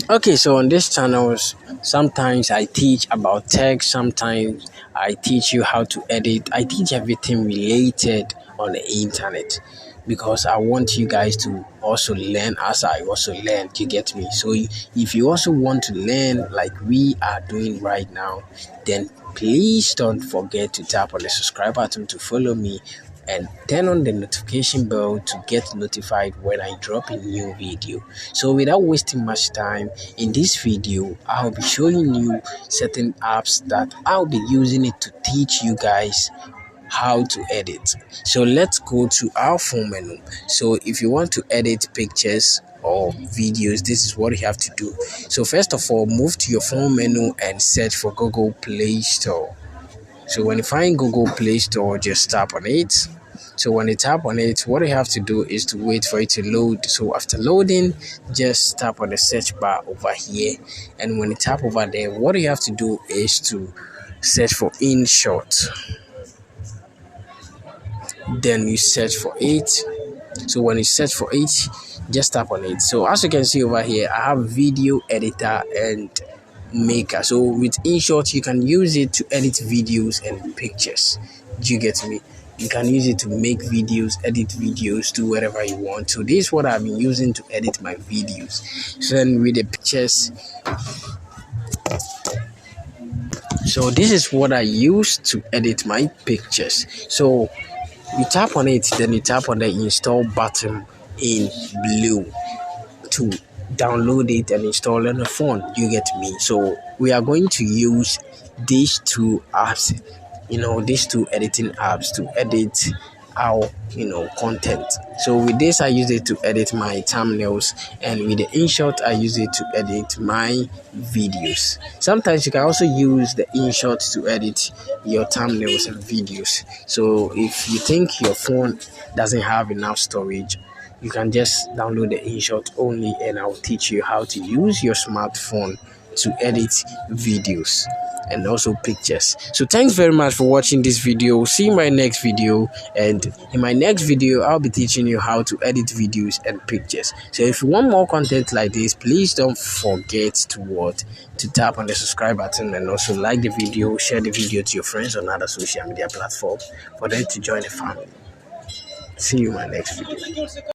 Okay, so on this channels, sometimes I teach about tech, sometimes I teach you how to edit. I teach everything related on the internet because I want you guys to also learn as I also learn. You get me? So if you also want to learn like we are doing right now, then please don't forget to tap on the subscribe button to follow me and turn on the notification bell to get notified when I drop a new video. So without wasting much time, in this video, I'll be showing you certain apps that I'll be using it to teach you guys how to edit. So let's go to our phone menu. So if you want to edit pictures or videos, this is what you have to do. So first of all, move to your phone menu and search for Google Play Store. So when you find Google Play Store, just tap on it. So when you tap on it, what you have to do is to wait for it to load. So after loading, just tap on the search bar over here. And when you tap over there, what you have to do is to search for InShot. Then you search for it. So when you search for it, just tap on it. So as you can see over here, I have video editor and maker. So with InShot, you can use it to edit videos and pictures. Do you get me? You can use it to make videos, edit videos, do whatever you want. So this is what I've been using to edit my videos. So then with the pictures, so this is what I use to edit my pictures. So you tap on it, then you tap on the install button in blue to download it and install on the phone. You get me? So we are going to use these two apps, these two editing apps to edit our content. So with this, I use it to edit my thumbnails, and with the InShot, I use it to edit my videos. Sometimes you can also use the InShot to edit your thumbnails and videos. So if you think your phone doesn't have enough storage, you can just download the InShot only, and I'll teach you how to use your smartphone to edit videos and also pictures. So thanks very much for watching this video. See you in my next video, and in my next video I'll be teaching you how to edit videos and pictures. So if you want more content like this, please don't forget to tap on the subscribe button and also like the video, share the video to your friends on other social media platforms for them to join the family. See you in my next video.